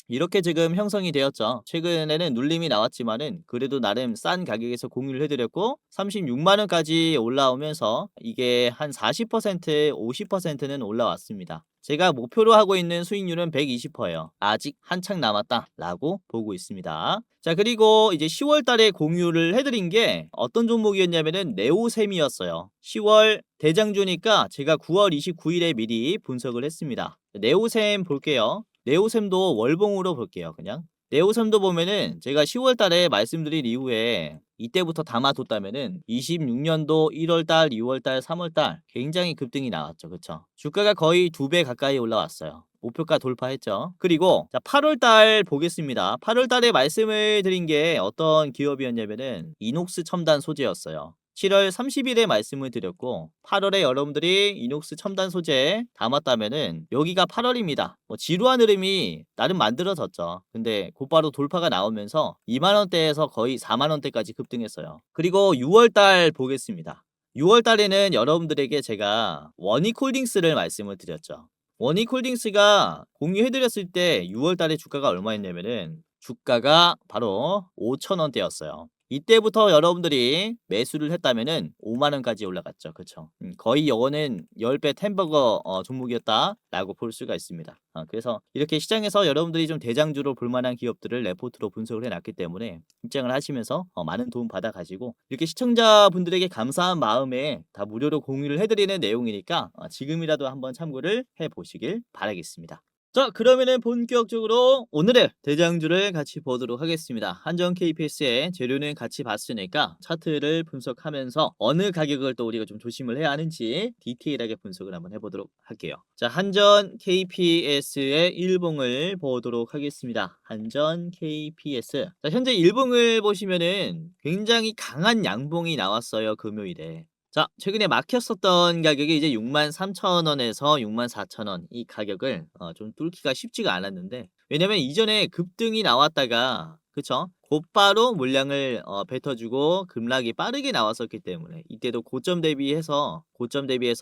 이렇게 지금 형성이 되었죠. 최근에는 눌림이 나왔지만은 그래도 나름 싼 가격에서 공유를 해드렸고 36만원까지 올라오면서 이게 한 40%, 50%는 올라왔습니다. 제가 목표로 하고 있는 수익률은 120%예요. 아직 한창 남았다라고 보고 있습니다. 자, 그리고 이제 10월 달에 공유를 해드린 게 어떤 종목이었냐면은 네오셈이었어요. 10월 대장주니까 제가 9월 29일에 미리 분석을 했습니다. 네오셈 볼게요. 네오셈도 월봉으로 볼게요. 그냥 네오셈도 보면은 제가 10월 달에 말씀드린 이후에 이때부터 담아뒀다면은 26년도 1월 달, 2월 달, 3월 달 굉장히 급등이 나왔죠. 그쵸? 주가가 거의 2배 가까이 올라왔어요. 목표가 돌파했죠. 그리고 자, 8월 달 보겠습니다. 8월 달에 말씀을 드린 게 어떤 기업이었냐면은 이녹스 첨단 소재였어요. 7월 30일에 말씀을 드렸고 8월에 여러분들이 이녹스 첨단 소재 담았다면은 여기가 8월입니다. 뭐 지루한 흐름이 나름 만들어졌죠. 근데 곧바로 돌파가 나오면서 2만원대에서 거의 4만원대까지 급등했어요. 그리고 6월달 보겠습니다. 6월달에는 여러분들에게 제가 원익홀딩스를 말씀을 드렸죠. 원익홀딩스가 공유해드렸을 때 6월달에 주가가 얼마였냐면은 주가가 바로 5천원대였어요. 이때부터 여러분들이 매수를 했다면은 5만원까지 올라갔죠. 그쵸? 거의 이거는 10배 템버거 종목이었다라고 볼 수가 있습니다. 그래서 이렇게 시장에서 여러분들이 좀 대장주로 볼만한 기업들을 레포트로 분석을 해놨기 때문에 입장을 하시면서 많은 도움 받아 가지고 이렇게 시청자분들에게 감사한 마음에 다 무료로 공유를 해드리는 내용이니까 지금이라도 한번 참고를 해보시길 바라겠습니다. 자, 그러면은 본격적으로 오늘의 대장주를 같이 보도록 하겠습니다. 한전 KPS의 재료는 같이 봤으니까 차트를 분석하면서 어느 가격을 또 우리가 좀 조심을 해야 하는지 디테일하게 분석을 한번 해보도록 할게요. 자, 한전 KPS의 일봉을 보도록 하겠습니다. 한전 KPS. 자, 현재 일봉을 보시면은 굉장히 강한 양봉이 나왔어요, 금요일에. 자, 최근에 막혔었던 가격이 이제 63,000원에서 64,000원 이 가격을 좀 뚫기가 쉽지가 않았는데, 왜냐면 이전에 급등이 나왔다가 그쵸? 곧바로 물량을 뱉어주고 급락이 빠르게 나왔었기 때문에 이때도 고점 대비해서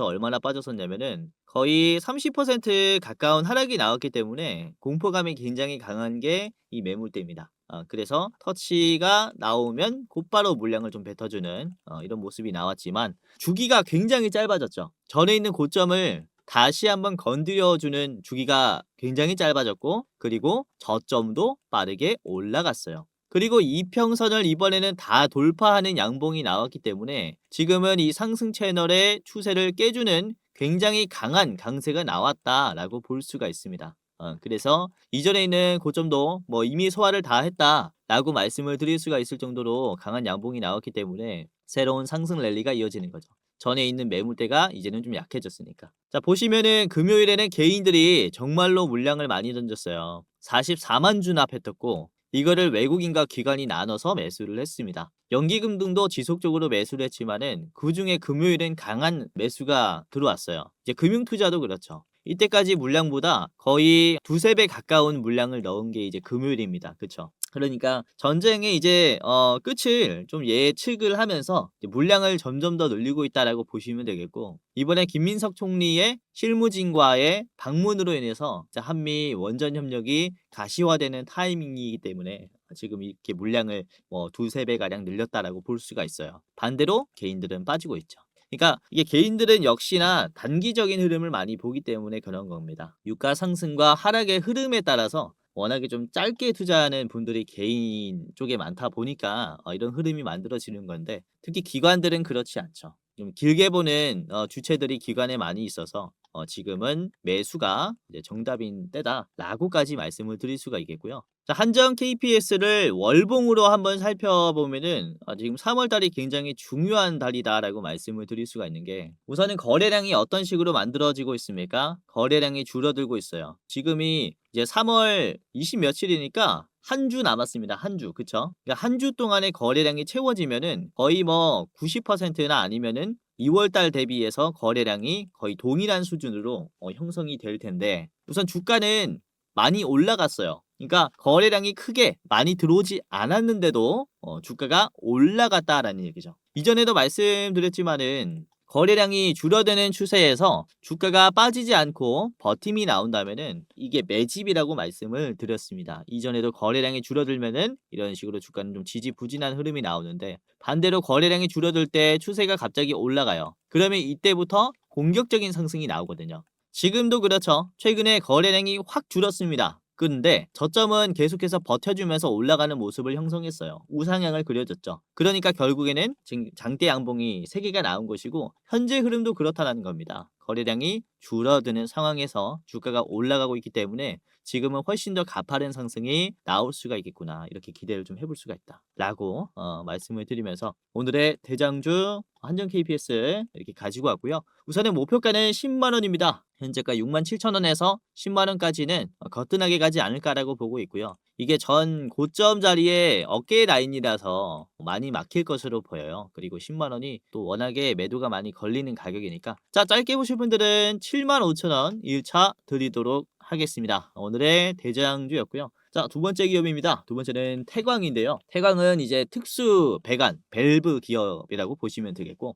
얼마나 빠졌었냐면은 거의 30% 가까운 하락이 나왔기 때문에 공포감이 굉장히 강한 게 이 매물대입니다. 그래서 터치가 나오면 곧바로 물량을 좀 뱉어주는 이런 모습이 나왔지만 주기가 굉장히 짧아졌죠. 전에 있는 고점을 다시 한번 건드려주는 주기가 굉장히 짧아졌고, 그리고 저점도 빠르게 올라갔어요. 그리고 이평선을 이번에는 다 돌파하는 양봉이 나왔기 때문에 지금은 이 상승 채널의 추세를 깨주는 굉장히 강한 강세가 나왔다라고 볼 수가 있습니다. 그래서 이전에 있는 고점도 뭐 이미 소화를 다 했다라고 말씀을 드릴 수가 있을 정도로 강한 양봉이 나왔기 때문에 새로운 상승 랠리가 이어지는 거죠. 전에 있는 매물대가 이제는 좀 약해졌으니까. 자, 보시면은 금요일에는 개인들이 정말로 물량을 많이 던졌어요. 44만 주나 뱉었고, 이거를 외국인과 기관이 나눠서 매수를 했습니다. 연기금등도 지속적으로 매수를 했지만은 그중에 금요일엔 강한 매수가 들어왔어요. 이제 금융투자도 그렇죠. 이때까지 물량보다 거의 두세 배 가까운 물량을 넣은 게 이제 금요일입니다. 그쵸? 그러니까 전쟁의 이제 끝을 좀 예측을 하면서 이제 물량을 점점 더 늘리고 있다라고 보시면 되겠고, 이번에 김민석 총리의 실무진과의 방문으로 인해서 한미 원전 협력이 가시화되는 타이밍이기 때문에 지금 이렇게 물량을 뭐 두세 배 가량 늘렸다라고 볼 수가 있어요. 반대로 개인들은 빠지고 있죠. 그러니까 이게 개인들은 역시나 단기적인 흐름을 많이 보기 때문에 그런 겁니다. 유가 상승과 하락의 흐름에 따라서 워낙에 좀 짧게 투자하는 분들이 개인 쪽에 많다 보니까 이런 흐름이 만들어지는 건데, 특히 기관들은 그렇지 않죠. 좀 길게 보는 주체들이 기관에 많이 있어서 지금은 매수가 이제 정답인 때다라고까지 말씀을 드릴 수가 있겠고요. 자, 한전 KPS를 월봉으로 한번 살펴보면은 지금 3월 달이 굉장히 중요한 달이다라고 말씀을 드릴 수가 있는 게, 우선은 거래량이 어떤 식으로 만들어지고 있습니까? 거래량이 줄어들고 있어요. 지금이 이제 3월 20 며칠이니까 한 주 남았습니다. 한 주. 그쵸? 그러니까 한 주 동안의 거래량이 채워지면은 거의 뭐 90%나 아니면은 2월 달 대비해서 거래량이 거의 동일한 수준으로 형성이 될 텐데, 우선 주가는 많이 올라갔어요. 그러니까 거래량이 크게 많이 들어오지 않았는데도 주가가 올라갔다라는 얘기죠. 이전에도 말씀드렸지만은 거래량이 줄어드는 추세에서 주가가 빠지지 않고 버팀이 나온다면은 이게 매집이라고 말씀을 드렸습니다. 이전에도 거래량이 줄어들면은 이런 식으로 주가는 좀 지지부진한 흐름이 나오는데, 반대로 거래량이 줄어들 때 추세가 갑자기 올라가요. 그러면 이때부터 공격적인 상승이 나오거든요. 지금도 그렇죠. 최근에 거래량이 확 줄었습니다. 근데 저점은 계속해서 버텨주면서 올라가는 모습을 형성했어요. 우상향을 그려줬죠. 그러니까 결국에는 지금 장대 양봉이 3개가 나온 것이고, 현재 흐름도 그렇다는 겁니다. 거래량이 줄어드는 상황에서 주가가 올라가고 있기 때문에 지금은 훨씬 더 가파른 상승이 나올 수가 있겠구나, 이렇게 기대를 좀 해볼 수가 있다 라고 말씀을 드리면서 오늘의 대장주 한전 KPS 이렇게 가지고 왔고요. 우선은 목표가는 10만원입니다. 현재가 67,000원에서 10만원까지는 거뜬하게 가지 않을까라고 보고 있고요. 이게 전 고점 자리에 어깨 라인이라서 많이 막힐 것으로 보여요. 그리고 10만원이 또 워낙에 매도가 많이 걸리는 가격이니까, 자, 짧게 보실 분들은 75,000원 1차 드리도록 하겠습니다. 오늘의 대장주였고요. 자, 두 번째 기업입니다. 두 번째는 태광인데요. 태광은 이제 특수 배관, 밸브 기업이라고 보시면 되겠고,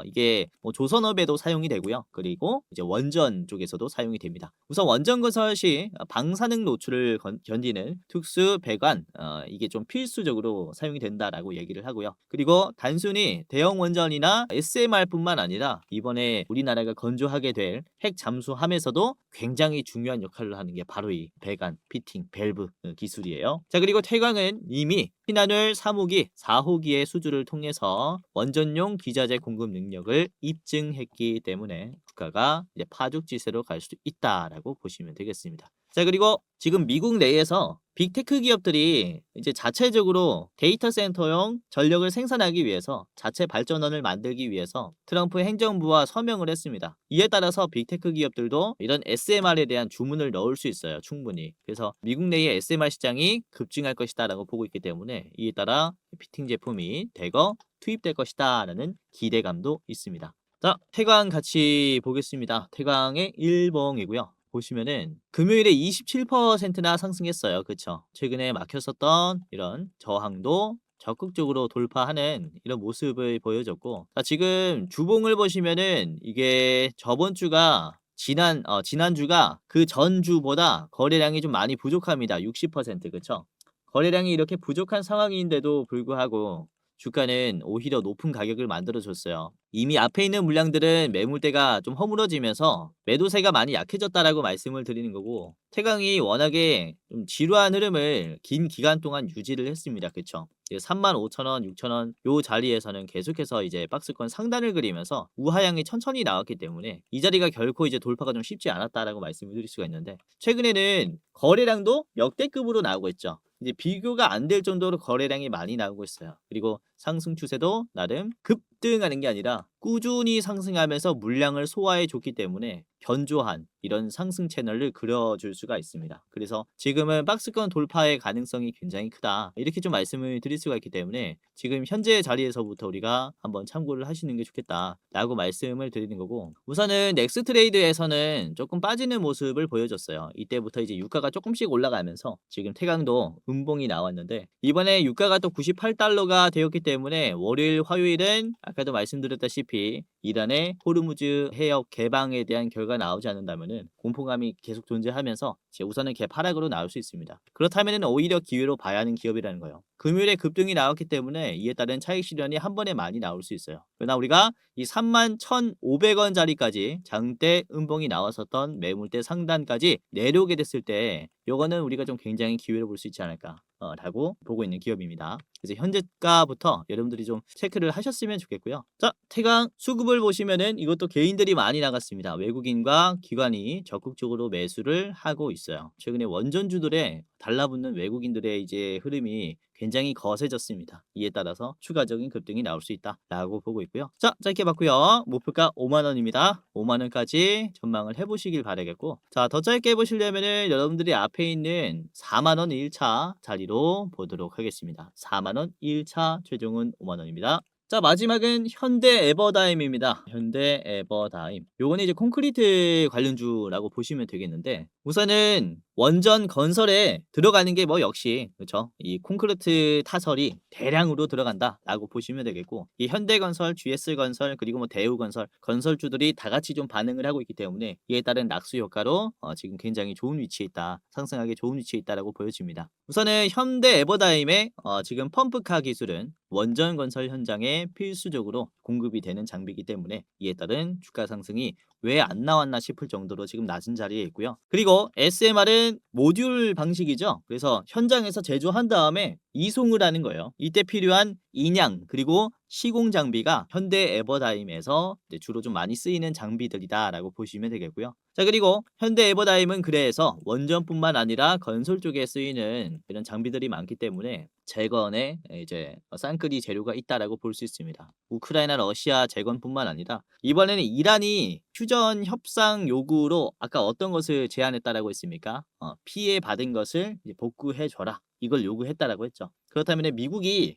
이게 뭐 조선업에도 사용이 되고요. 그리고 이제 원전 쪽에서도 사용이 됩니다. 우선 원전 건설 시 방사능 노출을 견디는 특수 배관, 이게 좀 필수적으로 사용이 된다라고 얘기를 하고요. 그리고 단순히 대형 원전이나 SMR뿐만 아니라 이번에 우리나라가 건조하게 될 핵 잠수함에서도 굉장히 중요한 역할을 하는 게 바로 이 배관, 피팅, 밸브 기술이에요. 자, 그리고 태광은 이미 신한울 3호기, 4호기의 수주를 통해서 원전용 기자재 공급 능력을 입증했기 때문에 주가가 이제 파죽지세로 갈 수도 있다라고 보시면 되겠습니다. 자, 그리고 지금 미국 내에서 빅테크 기업들이 이제 자체적으로 데이터 센터용 전력을 생산하기 위해서 자체 발전원을 만들기 위해서 트럼프 행정부와 서명을 했습니다. 이에 따라서 빅테크 기업들도 이런 SMR에 대한 주문을 넣을 수 있어요. 충분히. 그래서 미국 내의 SMR 시장이 급증할 것이다라고 보고 있기 때문에 이에 따라 피팅 제품이 대거 투입될 것이다라는 기대감도 있습니다. 자, 태광 같이 보겠습니다. 태광의 일봉이고요. 보시면은 금요일에 27%나 상승했어요. 그쵸? 최근에 막혔었던 이런 저항도 적극적으로 돌파하는 이런 모습을 보여줬고, 자, 지금 주봉을 보시면은 이게 저번 주가 지난주가 그 전주보다 거래량이 좀 많이 부족합니다. 60%. 그쵸? 거래량이 이렇게 부족한 상황인데도 불구하고 주가는 오히려 높은 가격을 만들어줬어요. 이미 앞에 있는 물량들은 매물대가 좀 허물어지면서 매도세가 많이 약해졌다라고 말씀을 드리는 거고, 태강이 워낙에 좀 지루한 흐름을 긴 기간 동안 유지를 했습니다. 그쵸? 35,000원, 6,000원 요 자리에서는 계속해서 이제 박스권 상단을 그리면서 우하향이 천천히 나왔기 때문에 이 자리가 결코 이제 돌파가 좀 쉽지 않았다라고 말씀을 드릴 수가 있는데, 최근에는 거래량도 역대급으로 나오고 있죠. 이제 비교가 안 될 정도로 거래량이 많이 나오고 있어요. 그리고 상승 추세도 나름 급등하는 게 아니라 꾸준히 상승하면서 물량을 소화해 줬기 때문에 견조한 이런 상승 채널을 그려줄 수가 있습니다. 그래서 지금은 박스권 돌파의 가능성이 굉장히 크다, 이렇게 좀 말씀을 드릴 수가 있기 때문에 지금 현재 자리에서부터 우리가 한번 참고를 하시는 게 좋겠다 라고 말씀을 드리는 거고, 우선은 넥스트레이드에서는 조금 빠지는 모습을 보여줬어요. 이때부터 이제 유가가 조금씩 올라가면서 지금 태강도 음봉이 나왔는데, 이번에 유가가 또 98달러가 되었기 때문에 월요일 화요일은 아까도 말씀드렸다시피 이란의 호르무즈 해역 개방에 대한 결과가 나오지 않는다면은 공포감이 계속 존재하면서 이제 우선은 개파락으로 나올 수 있습니다. 그렇다면은 오히려 기회로 봐야 하는 기업이라는 거예요. 금요일에 급등이 나왔기 때문에 이에 따른 차익 실현이 한 번에 많이 나올 수 있어요. 그러나 우리가 이 31,500원짜리까지 장대 음봉이 나왔었던 매물대 상단까지 내려오게 됐을 때 요거는 우리가 좀 굉장히 기회로 볼 수 있지 않을까 라고 보고 있는 기업입니다. 그래서 현재가부터 여러분들이 좀 체크를 하셨으면 좋겠고요. 자, 태강 수급을 보시면은 이것도 개인들이 많이 나갔습니다. 외국인과 기관이 적극적으로 매수를 하고 있어요. 최근에 원전주들의 달라붙는 외국인들의 이제 흐름이 굉장히 거세졌습니다. 이에 따라서 추가적인 급등이 나올 수 있다라고 보고 있고요. 자, 짧게 봤고요. 목표가 5만 원입니다. 5만 원까지 전망을 해보시길 바라겠고, 자, 더 짧게 해보시려면은 여러분들이 앞에 있는 4만 원 1차 자리로 보도록 하겠습니다. 4만 원 1차 최종은 5만 원입니다. 자, 마지막은 현대 에버다임입니다. 현대 에버다임. 요거는 이제 콘크리트 관련주라고 보시면 되겠는데, 우선은 원전 건설에 들어가는 게 뭐 역시 그렇죠. 이 콘크리트 타설이 대량으로 들어간다라고 보시면 되겠고, 이 현대건설, GS건설 그리고 뭐 대우건설 건설주들이 다 같이 좀 반응을 하고 있기 때문에 이에 따른 낙수 효과로 지금 굉장히 좋은 위치에 있다, 상승하기 좋은 위치에 있다라고 보여집니다. 우선은 현대 에버다임의 지금 펌프카 기술은 원전 건설 현장에 필수적으로 공급이 되는 장비이기 때문에 이에 따른 주가 상승이 왜 안 나왔나 싶을 정도로 지금 낮은 자리에 있고요. 그리고 SMR은 모듈 방식이죠. 그래서 현장에서 제조한 다음에 이송을 하는 거예요. 이때 필요한 인양 그리고 시공 장비가 현대 에버다임에서 주로 좀 많이 쓰이는 장비들이다라고 보시면 되겠고요. 자, 그리고 현대 에버다임은 그래서 원전뿐만 아니라 건설 쪽에 쓰이는 이런 장비들이 많기 때문에 재건에 이제 쌍끌이 재료가 있다라고 볼 수 있습니다. 우크라이나, 러시아 재건뿐만 아니라 이번에는 이란이 휴전 협상 요구로 아까 어떤 것을 제안했다라고 했습니까? 피해 받은 것을 이제 복구해 줘라, 이걸 요구했다라고 했죠. 그렇다면 미국이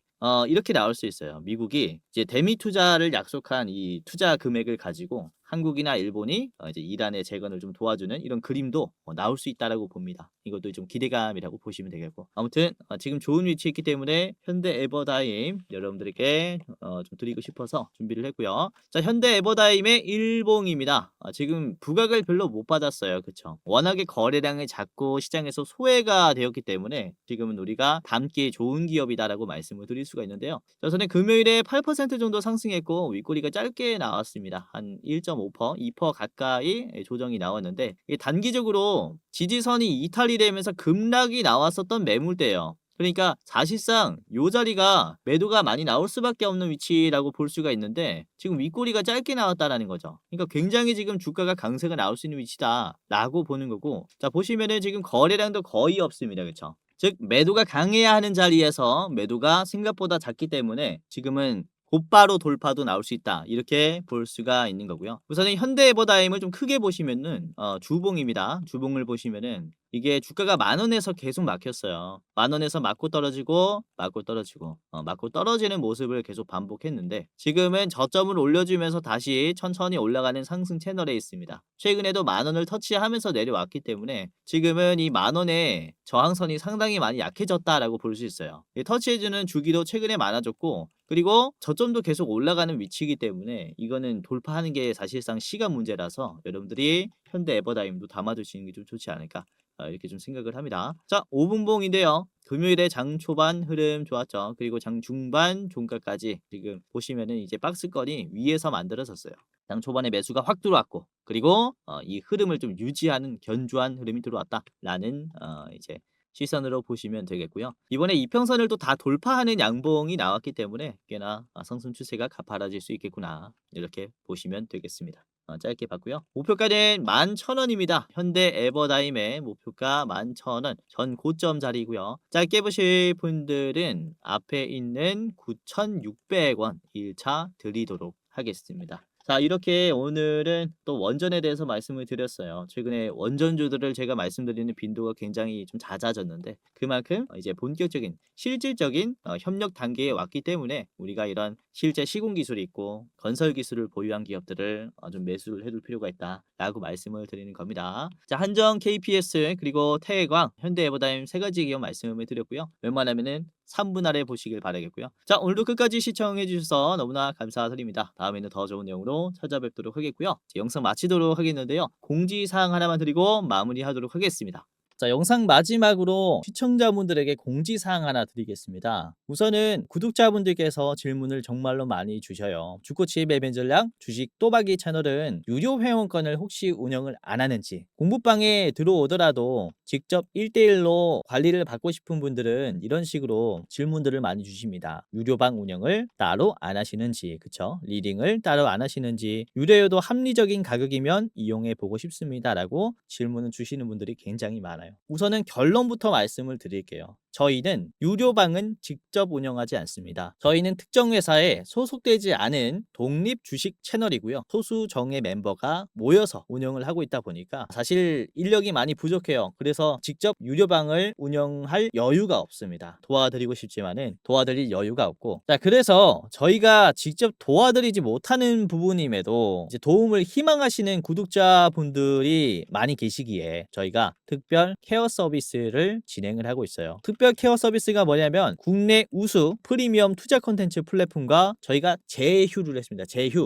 이렇게 나올 수 있어요. 미국이 이제 대미 투자를 약속한 이 투자 금액을 가지고 한국이나 일본이 이제 이란의 재건을 좀 도와주는 이런 그림도 나올 수 있다라고 봅니다. 이것도 좀 기대감이라고 보시면 되겠고, 아무튼 지금 좋은 위치에 있기 때문에 현대 에버다임 여러분들에게 좀 드리고 싶어서 준비를 했고요. 자, 현대 에버다임의 일봉입니다. 지금 부각을 별로 못 받았어요. 그쵸? 워낙에 거래량이 작고 시장에서 소외가 되었기 때문에 지금은 우리가 담기 좋은 기업이다라고 말씀을 드릴 수가 있는데요. 자, 저는 금요일에 8% 정도 상승했고 윗꼬리가 짧게 나왔습니다. 한 1.5%, 2% 가까이 조정이 나왔는데, 이게 단기적으로 지지선이 이탈이 되면서 급락이 나왔었던 매물대예요. 그러니까 사실상 요 자리가 매도가 많이 나올 수밖에 없는 위치라고 볼 수가 있는데 지금 윗꼬리가 짧게 나왔다라는 거죠. 그러니까 굉장히 지금 주가가 강세가 나올 수 있는 위치다라고 보는 거고, 자 보시면은 지금 거래량도 거의 없습니다. 그쵸? 즉 매도가 강해야 하는 자리에서 매도가 생각보다 작기 때문에 지금은 곧바로 돌파도 나올 수 있다, 이렇게 볼 수가 있는 거고요. 우선은 현대에버다임을 좀 크게 보시면은 주봉입니다. 주봉을 보시면은 이게 주가가 10,000원에서 계속 막혔어요. 10,000원에서 맞고 떨어지고 맞고 떨어지고 맞고 떨어지는 모습을 계속 반복했는데 지금은 저점을 올려주면서 다시 천천히 올라가는 상승 채널에 있습니다. 최근에도 10,000원을 터치하면서 내려왔기 때문에 지금은 이 10,000원의 저항선이 상당히 많이 약해졌다라고 볼 수 있어요. 터치해주는 주기도 최근에 많아졌고, 그리고 저점도 계속 올라가는 위치이기 때문에 이거는 돌파하는 게 사실상 시간 문제라서 여러분들이 현대 에버다임도 담아두시는 게 좀 좋지 않을까, 이렇게 좀 생각을 합니다. 자, 5분봉인데요. 금요일에 장 초반 흐름 좋았죠. 그리고 장 중반 종가까지 지금 보시면은 이제 박스권이 위에서 만들어졌어요. 장 초반에 매수가 확 들어왔고, 그리고 이 흐름을 좀 유지하는 견조한 흐름이 들어왔다라는 이제 시선으로 보시면 되겠고요. 이번에 이평선을 또 다 돌파하는 양봉이 나왔기 때문에 꽤나 상승 추세가 가파라질 수 있겠구나, 이렇게 보시면 되겠습니다. 짧게 봤고요. 목표가는 11,000원입니다. 현대 에버다임의 목표가 11,000원, 전 고점 자리고요. 짧게 보실 분들은 앞에 있는 9,600원 1차 드리도록 하겠습니다. 자, 이렇게 오늘은 또 원전에 대해서 말씀을 드렸어요. 최근에 원전주들을 제가 말씀드리는 빈도가 굉장히 좀 잦아졌는데 그만큼 이제 본격적인 실질적인 협력 단계에 왔기 때문에 우리가 이런 실제 시공 기술이 있고 건설 기술을 보유한 기업들을 좀 매수를 해둘 필요가 있다라고 말씀을 드리는 겁니다. 자, 한정, KPS, 그리고 태광, 현대에버다임 세 가지 기업 말씀을 드렸고요. 웬만하면은 3분 아래 보시길 바라겠고요. 자, 오늘도 끝까지 시청해 주셔서 너무나 감사드립니다. 다음에는 더 좋은 내용으로 찾아뵙도록 하겠고요. 영상 마치도록 하겠는데요. 공지사항 하나만 드리고 마무리하도록 하겠습니다. 자, 영상 마지막으로 시청자분들에게 공지사항 하나 드리겠습니다. 우선은 구독자분들께서 질문을 정말로 많이 주셔요. 주코치 매매 전략 주식 또박이 채널은 유료 회원권을 혹시 운영을 안 하는지, 공부방에 들어오더라도 직접 1대1로 관리를 받고 싶은 분들은 이런 식으로 질문들을 많이 주십니다. 유료방 운영을 따로 안 하시는지, 그쵸? 리딩을 따로 안 하시는지, 유료여도 합리적인 가격이면 이용해 보고 싶습니다 라고 질문을 주시는 분들이 굉장히 많아요. 우선은 결론부터 말씀을 드릴게요. 저희는 유료방은 직접 운영하지 않습니다. 저희는 특정 회사에 소속되지 않은 독립 주식 채널이고요. 소수 정예 멤버가 모여서 운영을 하고 있다 보니까 사실 인력이 많이 부족해요. 그래서 직접 유료방을 운영할 여유가 없습니다. 도와드리고 싶지만은 도와드릴 여유가 없고, 자, 그래서 저희가 직접 도와드리지 못하는 부분임에도 이제 도움을 희망하시는 구독자분들이 많이 계시기에 저희가 특별 케어 서비스를 진행을 하고 있어요. 특별 케어 서비스가 뭐냐면 국내 우수 프리미엄 투자 콘텐츠 플랫폼과 저희가 제휴를 했습니다.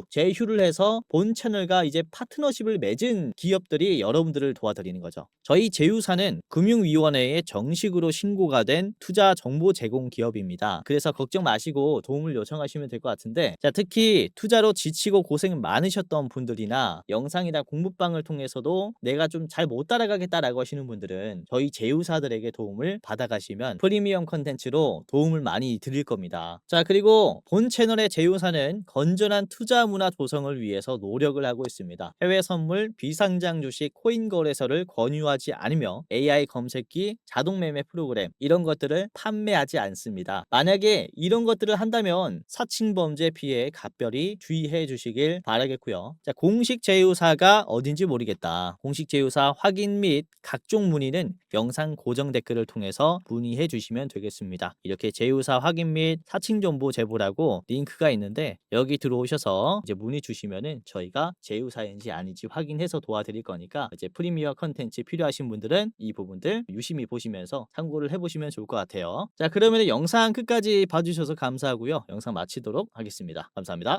제휴를 해서 본 채널과 이제 파트너십을 맺은 기업들이 여러분들을 도와드리는 거죠. 저희 제휴사는 금융위원회에 정식으로 신고가 된 투자 정보 제공 기업입니다. 그래서 걱정 마시고 도움을 요청하시면 될 것 같은데, 자, 특히 투자로 지치고 고생 많으셨던 분들이나 영상이나 공부방을 통해서도 내가 좀 잘 못 따라가겠다라고 하시는 분들은 저희 제휴사들에게 도움을 받아가시면 프리미엄 컨텐츠로 도움을 많이 드릴 겁니다. 자, 그리고 본 채널의 제휴사는 건전한 투자 문화 조성을 위해서 노력을 하고 있습니다. 해외 선물, 비상장 주식, 코인 거래소를 권유하지 않으며 AI 검색기, 자동 매매 프로그램 이런 것들을 판매하지 않습니다. 만약에 이런 것들을 한다면 사칭 범죄 피해에 각별히 주의해 주시길 바라겠고요. 자, 공식 제휴사가 어딘지 모르겠다. 공식 제휴사 확인 및 각종 문의는 영상 고정 댓글을 통해서 문의해 주시면 되겠습니다. 이렇게 제휴사 확인 및 사칭 정보 제보라고 링크가 있는데 여기 들어오셔서 이제 문의 주시면은 저희가 제휴사인지 아닌지 확인해서 도와드릴 거니까 이제 프리미어 컨텐츠 필요하신 분들은 이 부분들 유심히 보시면서 참고를 해보시면 좋을 것 같아요. 자, 그러면 영상 끝까지 봐주셔서 감사하고요. 영상 마치도록 하겠습니다. 감사합니다.